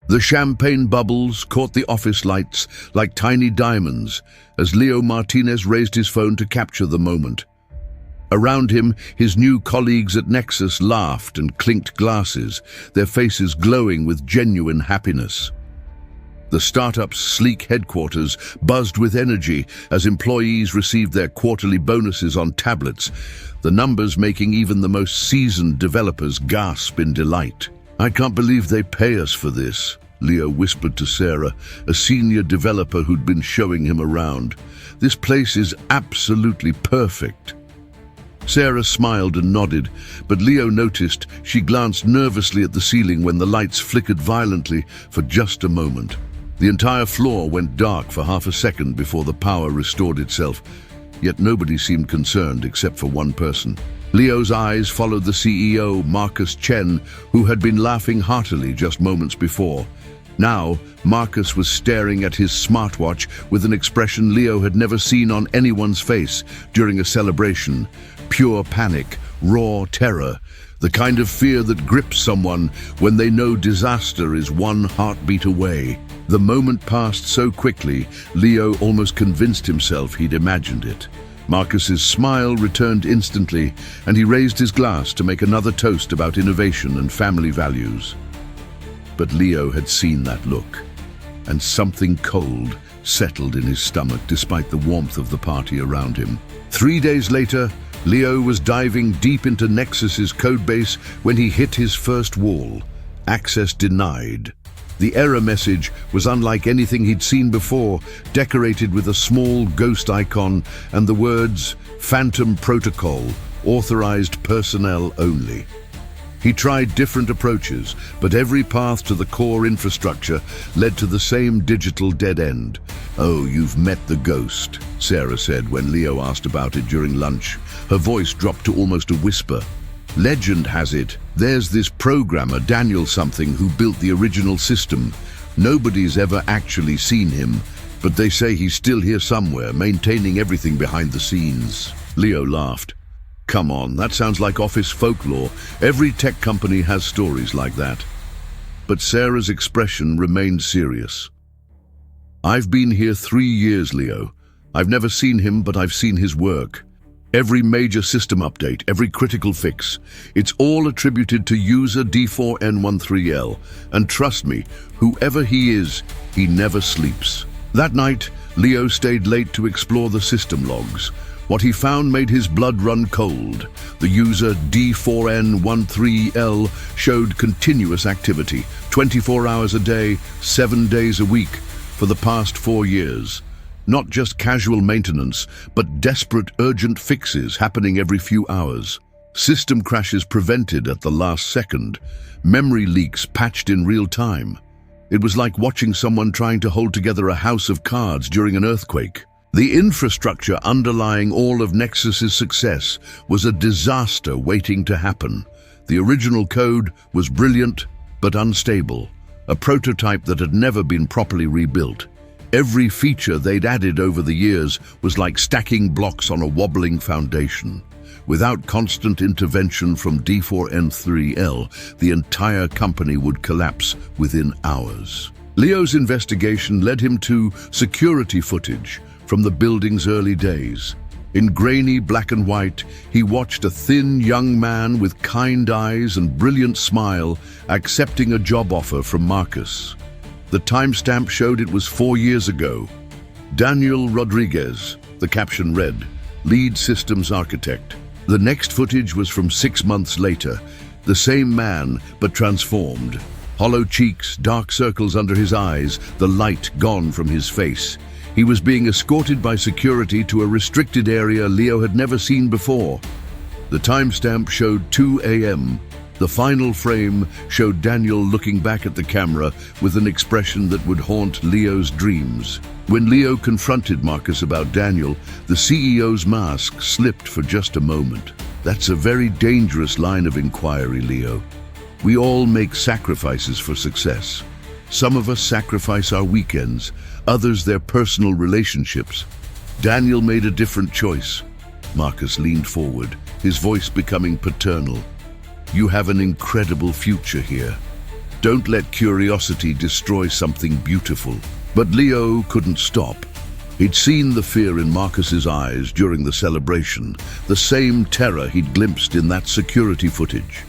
The champagne bubbles caught the office lights like tiny diamonds as Leo Martinez raised his phone to capture the moment. Around him, his new colleagues at Nexus laughed and clinked glasses, their faces glowing with genuine happiness. The startup's sleek headquarters buzzed with energy as employees received their quarterly bonuses on tablets, the numbers making even the most seasoned developers gasp in delight. "I can't believe they pay us for this," Leo whispered to Sarah, a senior developer who'd been showing him around. "This place is absolutely perfect." Sarah smiled and nodded, but Leo noticed she glanced nervously at the ceiling when the lights flickered violently for just a moment. The entire floor went dark for half a second before the power restored itself, yet nobody seemed concerned except for one person. Leo's eyes followed the CEO, Marcus Chen, who had been laughing heartily just moments before. Now, Marcus was staring at his smartwatch with an expression Leo had never seen on anyone's face during a celebration. Pure panic, raw terror, the kind of fear that grips someone when they know disaster is one heartbeat away. The moment passed so quickly, Leo almost convinced himself he'd imagined it. Marcus's smile returned instantly, and he raised his glass to make another toast about innovation and family values. But Leo had seen that look, and something cold settled in his stomach despite the warmth of the party around him. 3 days later, Leo was diving deep into Nexus's codebase when he hit his first wall. Access denied. The error message was unlike anything he'd seen before, decorated with a small ghost icon and the words, "Phantom Protocol, authorized personnel only." He tried different approaches, but every path to the core infrastructure led to the same digital dead end. "Oh, you've met the ghost," Sarah said when Leo asked about it during lunch. Her voice dropped to almost a whisper. "Legend has it, there's this programmer, Daniel something, who built the original system. Nobody's ever actually seen him, but they say he's still here somewhere, maintaining everything behind the scenes." Leo laughed. "Come on, that sounds like office folklore. Every tech company has stories like that." But Sarah's expression remained serious. "I've been here 3 years, Leo. I've never seen him, but I've seen his work. Every major system update, every critical fix, it's all attributed to user D4N13L. And trust me, whoever he is, he never sleeps." That night, Leo stayed late to explore the system logs. What he found made his blood run cold. The user D4N13L showed continuous activity, 24 hours a day, 7 days a week, for the past 4 years. Not just casual maintenance, but desperate, urgent fixes happening every few hours. System crashes prevented at the last second. Memory leaks patched in real time. It was like watching someone trying to hold together a house of cards during an earthquake. The infrastructure underlying all of Nexus's success was a disaster waiting to happen. The original code was brilliant, but unstable, a prototype that had never been properly rebuilt. Every feature they'd added over the years was like stacking blocks on a wobbling foundation. Without constant intervention from D4N3L, the entire company would collapse within hours. Leo's investigation led him to security footage from the building's early days. In grainy black and white, he watched a thin young man with kind eyes and brilliant smile accepting a job offer from Marcus. The timestamp showed it was 4 years ago. Daniel Rodriguez, the caption read, lead systems architect. The next footage was from 6 months later. The same man, but transformed. Hollow cheeks, dark circles under his eyes, the light gone from his face. He was being escorted by security to a restricted area Leo had never seen before. The timestamp showed 2 a.m. The final frame showed Daniel looking back at the camera with an expression that would haunt Leo's dreams. When Leo confronted Marcus about Daniel, the CEO's mask slipped for just a moment. "That's a very dangerous line of inquiry, Leo. We all make sacrifices for success. Some of us sacrifice our weekends, others their personal relationships. Daniel made a different choice." Marcus leaned forward, his voice becoming paternal. "You have an incredible future here. Don't let curiosity destroy something beautiful. But Leo couldn't stop. He'd seen the fear in Marcus's eyes during the celebration, the same terror he'd glimpsed in that security footage.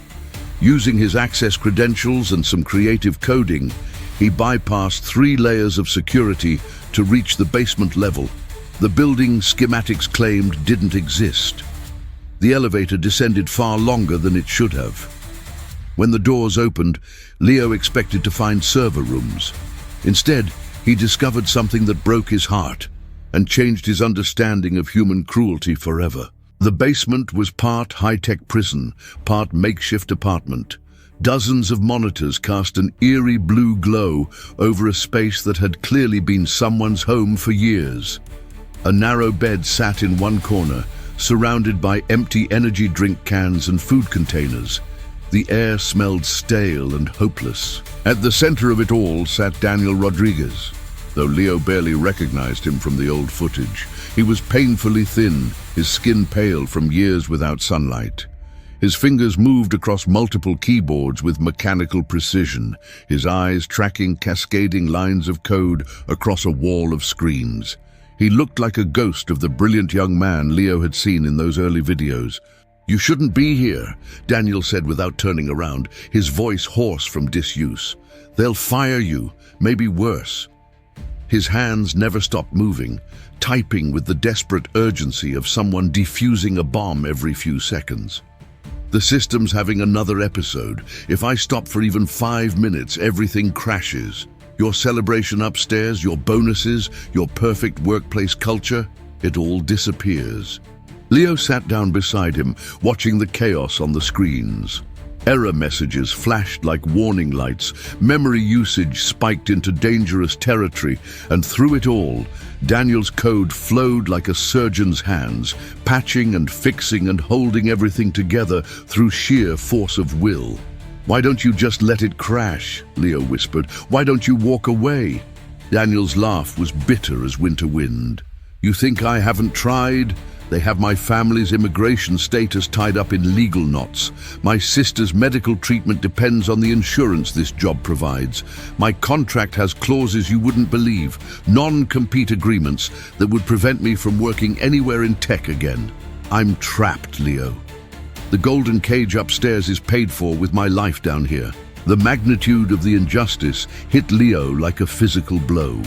Using his access credentials and some creative coding, he bypassed 3 layers of security to reach the basement level. The building schematics claimed didn't exist. The elevator descended far longer than it should have. When the doors opened, Leo expected to find server rooms. Instead, he discovered something that broke his heart and changed his understanding of human cruelty forever. The basement was part high-tech prison, part makeshift apartment. Dozens of monitors cast an eerie blue glow over a space that had clearly been someone's home for years. A narrow bed sat in one corner, surrounded by empty energy drink cans and food containers. The air smelled stale and hopeless. At the center of it all sat Daniel Rodriguez. Though Leo barely recognized him from the old footage, he was painfully thin, his skin pale from years without sunlight. His fingers moved across multiple keyboards with mechanical precision, his eyes tracking cascading lines of code across a wall of screens. He looked like a ghost of the brilliant young man Leo had seen in those early videos. "You shouldn't be here," Daniel said without turning around, his voice hoarse from disuse. "They'll fire you, maybe worse." His hands never stopped moving, typing with the desperate urgency of someone defusing a bomb every few seconds. "The system's having another episode. If I stop for even 5 minutes, everything crashes. Your celebration upstairs, your bonuses, your perfect workplace culture, it all disappears." Leo sat down beside him, watching the chaos on the screens. Error messages flashed like warning lights, memory usage spiked into dangerous territory, and through it all, Daniel's code flowed like a surgeon's hands, patching and fixing and holding everything together through sheer force of will. "Why don't you just let it crash?" Leo whispered. "Why don't you walk away?" Daniel's laugh was bitter as winter wind. "You think I haven't tried? They have my family's immigration status tied up in legal knots. My sister's medical treatment depends on the insurance this job provides. My contract has clauses you wouldn't believe, non-compete agreements that would prevent me from working anywhere in tech again. I'm trapped, Leo. The golden cage upstairs is paid for with my life down here." The magnitude of the injustice hit Leo like a physical blow.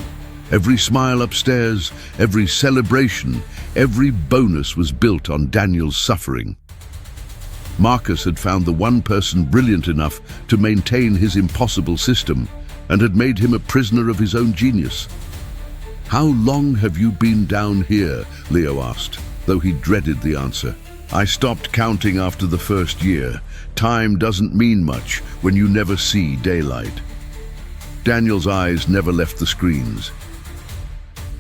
Every smile upstairs, every celebration, every bonus was built on Daniel's suffering. Marcus had found the one person brilliant enough to maintain his impossible system and had made him a prisoner of his own genius. "How long have you been down here?" Leo asked, though he dreaded the answer. "I stopped counting after the first year. Time doesn't mean much when you never see daylight." Daniel's eyes never left the screens.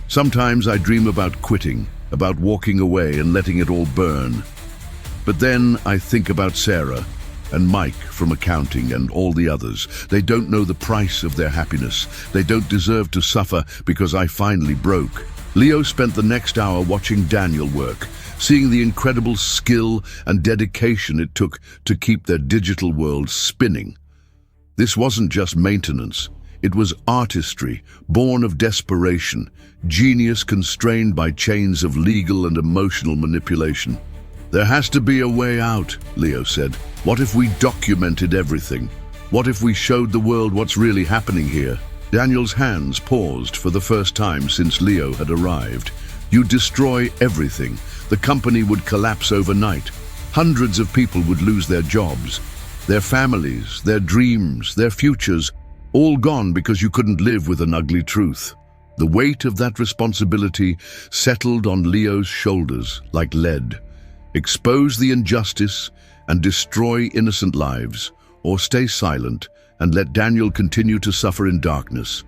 "Sometimes I dream about quitting, about walking away and letting it all burn. But then I think about Sarah and Mike from accounting and all the others. They don't know the price of their happiness. They don't deserve to suffer because I finally broke." Leo spent the next hour watching Daniel work, seeing the incredible skill and dedication it took to keep their digital world spinning. This wasn't just maintenance. It was artistry, born of desperation, genius constrained by chains of legal and emotional manipulation. "There has to be a way out," Leo said. "What if we documented everything? What if we showed the world what's really happening here?" Daniel's hands paused for the first time since Leo had arrived. "You destroy everything. The company would collapse overnight. Hundreds of people would lose their jobs, their families, their dreams, their futures, all gone because you couldn't live with an ugly truth." The weight of that responsibility settled on Leo's shoulders like lead. Expose the injustice and destroy innocent lives, or stay silent and let Daniel continue to suffer in darkness.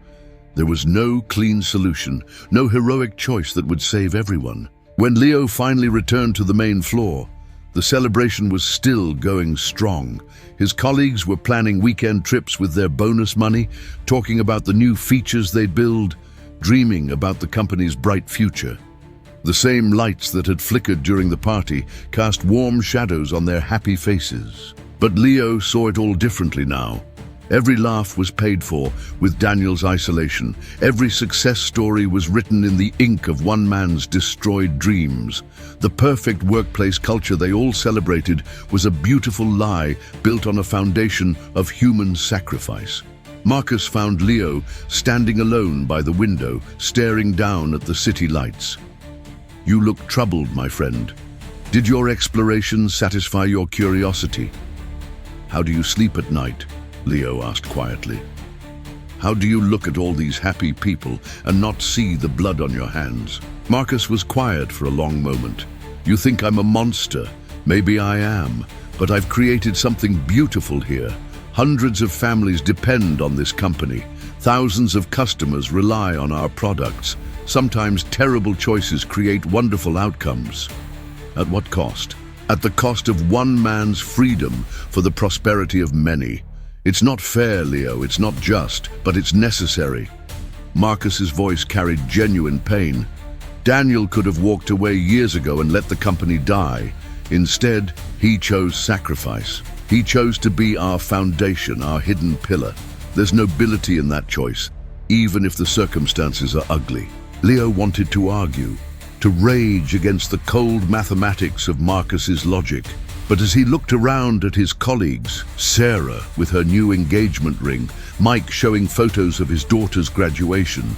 There was no clean solution, no heroic choice that would save everyone. When Leo finally returned to the main floor, the celebration was still going strong. His colleagues were planning weekend trips with their bonus money, talking about the new features they'd build, dreaming about the company's bright future. The same lights that had flickered during the party cast warm shadows on their happy faces. But Leo saw it all differently now. Every laugh was paid for with Daniel's isolation. Every success story was written in the ink of one man's destroyed dreams. The perfect workplace culture they all celebrated was a beautiful lie built on a foundation of human sacrifice. Marcus found Leo standing alone by the window, staring down at the city lights. "You look troubled, my friend. Did your exploration satisfy your curiosity?" "How do you sleep at night?" Leo asked quietly. "How do you look at all these happy people and not see the blood on your hands?" Marcus was quiet for a long moment. "You think I'm a monster? Maybe I am, but I've created something beautiful here. Hundreds of families depend on this company. Thousands of customers rely on our products. Sometimes terrible choices create wonderful outcomes. At what cost? At the cost of one man's freedom for the prosperity of many. It's not fair, Leo, it's not just, but it's necessary." Marcus's voice carried genuine pain. Daniel could have walked away years ago and let the company die. Instead, he chose sacrifice. He chose to be our foundation, our hidden pillar. There's nobility in that choice, even if the circumstances are ugly. Leo wanted to argue, to rage against the cold mathematics of Marcus's logic. But as he looked around at his colleagues, Sarah with her new engagement ring, Mike showing photos of his daughter's graduation,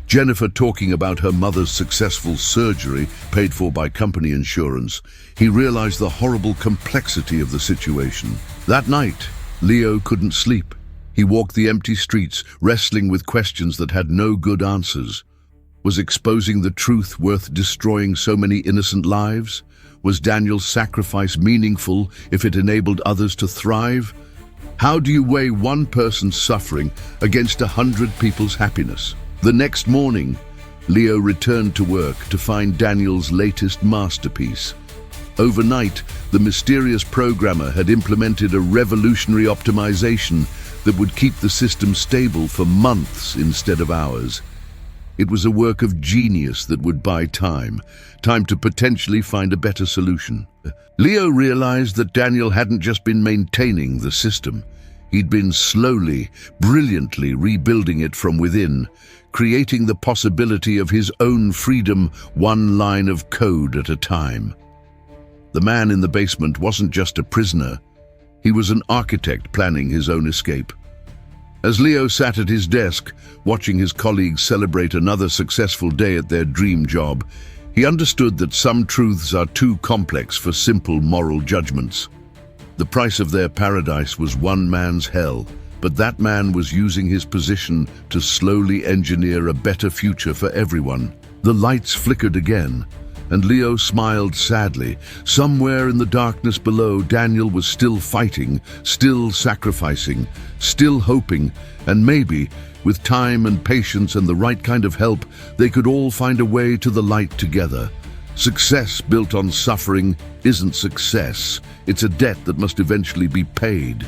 Jennifer talking about her mother's successful surgery paid for by company insurance, he realized the horrible complexity of the situation. That night, Leo couldn't sleep. He walked the empty streets, wrestling with questions that had no good answers. Was exposing the truth worth destroying so many innocent lives? Was Daniel's sacrifice meaningful if it enabled others to thrive? How do you weigh one person's suffering against 100 people's happiness? The next morning, Leo returned to work to find Daniel's latest masterpiece. Overnight, the mysterious programmer had implemented a revolutionary optimization that would keep the system stable for months instead of hours. It was a work of genius that would buy time to potentially find a better solution. Leo realized that Daniel hadn't just been maintaining the system. He'd been slowly, brilliantly rebuilding it from within, creating the possibility of his own freedom, one line of code at a time. The man in the basement wasn't just a prisoner. He was an architect planning his own escape. As Leo sat at his desk, watching his colleagues celebrate another successful day at their dream job, he understood that some truths are too complex for simple moral judgments. The price of their paradise was one man's hell, but that man was using his position to slowly engineer a better future for everyone. The lights flickered again, and Leo smiled sadly. Somewhere in the darkness below, Daniel was still fighting, still sacrificing, still hoping, and maybe, with time and patience and the right kind of help, they could all find a way to the light together. Success built on suffering isn't success. It's a debt that must eventually be paid.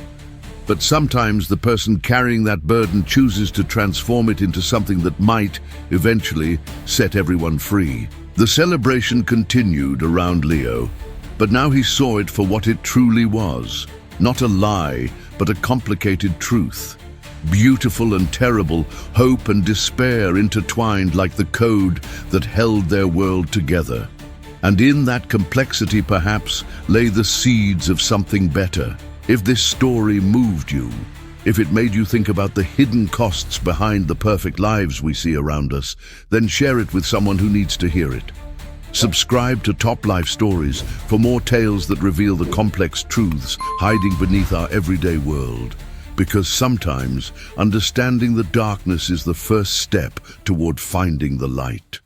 But sometimes the person carrying that burden chooses to transform it into something that might, eventually, set everyone free. The celebration continued around Leo, but now he saw it for what it truly was. Not a lie, but a complicated truth. Beautiful and terrible, hope and despair intertwined like the code that held their world together. And in that complexity, perhaps, lay the seeds of something better. If this story moved you, if it made you think about the hidden costs behind the perfect lives we see around us, then share it with someone who needs to hear it. Subscribe to Top Life Stories for more tales that reveal the complex truths hiding beneath our everyday world. Because sometimes understanding the darkness is the first step toward finding the light.